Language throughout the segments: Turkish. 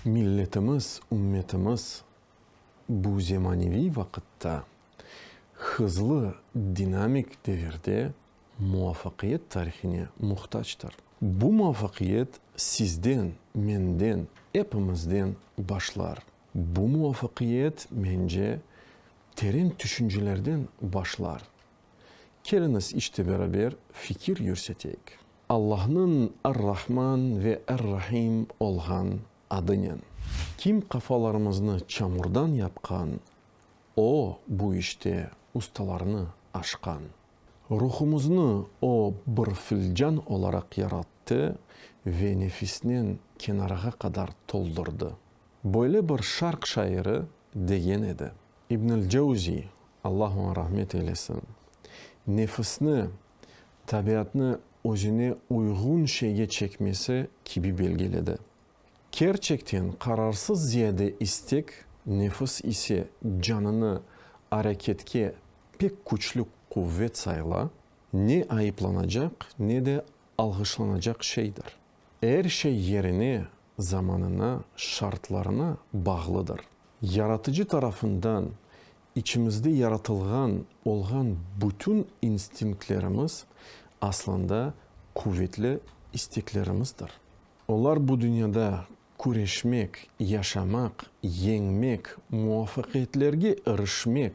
Milletimiz, ümmetimiz bu zemanevi vakitte hızlı, dinamik devirde muvaffakiyet tarihine muhtaçtır. Bu muvaffakiyet sizden, menden, hepimizden başlar. Bu muvaffakiyet bence derin düşüncelerden başlar. Geliniz işte beraber fikir yürütelim. Allah'ın Er-Rahman ve Er-Rahim olgan adının. Kim kafalarımızı çamurdan yapkan, o bu işte ustalarını aşkan. Ruhumuzu o bir filcan olarak yarattı ve nefisinin kenarına kadar doldurdu. Böyle bir şark şairi deyen idi. İbnül Cevzi, Allah ona rahmet eylesin, nefisini, tabiatını özüne uygun şeye çekmesi gibi belgeledi. Gerçekten kararsız ziyade istek, nefis ise canını hareketke pek güçlü kuvvet sayla, ne ayıplanacak ne de alkışlanacak şeydir. Her şey yerine, zamanına, şartlarına bağlıdır. Yaratıcı tarafından içimizde yaratılgan olgan bütün instinktlerimiz aslında kuvvetli isteklerimizdir. Onlar bu dünyada güreşmek, yaşamak, yenmek, muvaffakiyetlerge erişmek,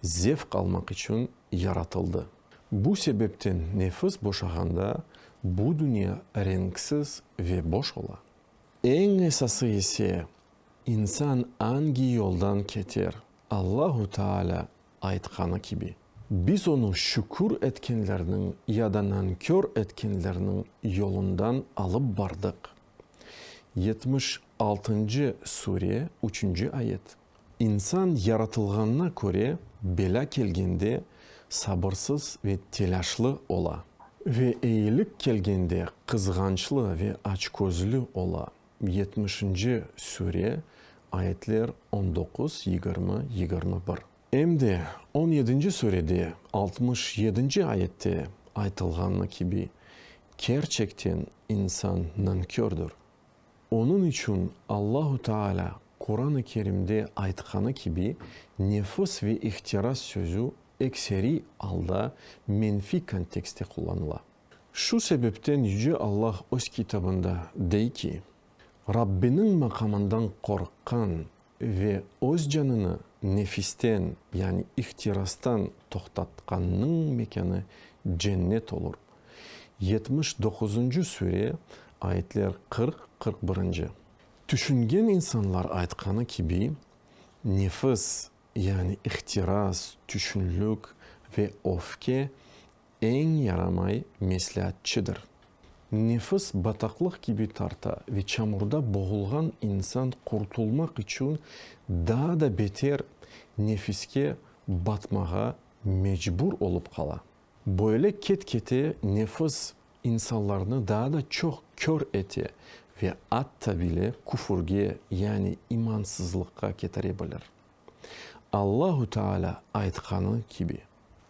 zevk almak için yaratıldı. Bu sebepten nefis boşağında bu dünya renksiz ve boş ola. En esası ise insan hangi yoldan keter Allahu Teala aytkanı gibi. Biz onu şükür etkenlerinin ya da nankör etkenlerinin yolundan alıp bardık. 76. Sure 3. ayet. İnsan yaratılganına göre bela gelgende sabırsız ve telaşlı ola. Ve iyilik gelgende kızgançlı ve açgözlü ola. 70. Sure ayetler 19, 20, 21. Hem de 17. surede 67. ayette aytılganı gibi gerçekten insan nankördür. Onun için Allahu Teala Kur'an-ı Kerim'de aytkanı gibi nefis ve ihtiras sözü ekseri alda menfi kontekste kullanıla. Şu sebepten Yüce Allah öz kitabında dey ki, Rabbinin makamından korkan ve öz canını nefisten yani ihtirastan toktatkanın mekanı cennet olur. 79. Sure ayetler 40-41. Düşüngen insanlar aytkanı gibi nefis yani ihtiras, düşünlük ve öfke en yaramay meslihatçıdır. Nefis bataklık gibi tarta ve çamurda boğulgan insan kurtulmak için daha da beter nefiske batmağa mecbur olup kala. Böyle ketkete nefis insanlarını daha da çok kör ete ve hatta bile küfürge yani imansızlıkka getirebilir. Allahu Teala aytkanı gibi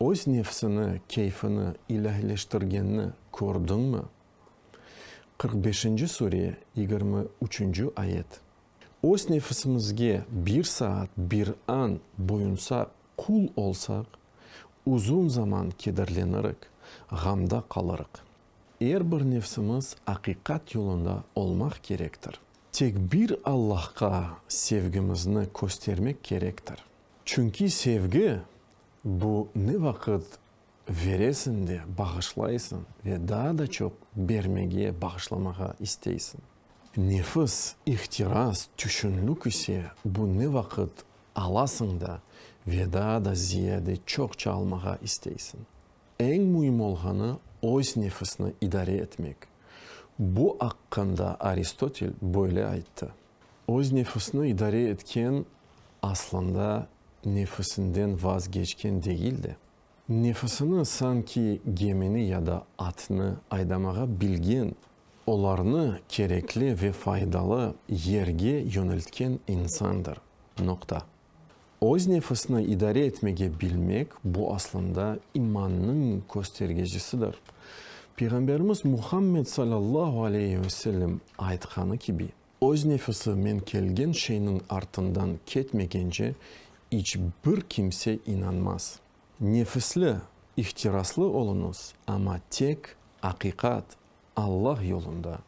öz nefsini, keyfini ilahleştirgenini gördün mü? 45. Sure 23. ayet. Öz nefisimizge bir saat, bir an boyunca kul olsak, uzun zaman kederlenerek, gamda kalırık. Eğer bir nefsimiz hakikat yolunda olmak gerektir. Tek bir Allah'a sevgimizni göstermek gerektir. Çünkü sevgi bu ne vakit veresin de bağışlaysın ve daha da çok vermeye, bağışlamaya isteysin. Nefis, ihtiras, düşünlük ise bu ne vakit alasın da ve daha da ziyade çokça almaya isteysin. En mühim olanı öz nefisini idare etmek. Bu hakkında Aristotel böyle ayıttı. Öz nefisini idare etken aslında nefisinden vazgeçken değildi. Nefisini sanki gemini ya da atını aydamağa bilgen, onlarını gerekli ve faydalı yerge yöneltken insandır. Nokta. Öz nefisini idare etmeye bilmek bu aslında imanın göstergecisidir. Peygamberimiz Muhammed sallallahu aleyhi ve sellem aytkanı gibi Öz nefisi men kelgen şeyinin артından ketmegence hiçbir kimse inanmaz. Nefisli, ihtiraslı olunuz ama tek hakikat Allah yolunda.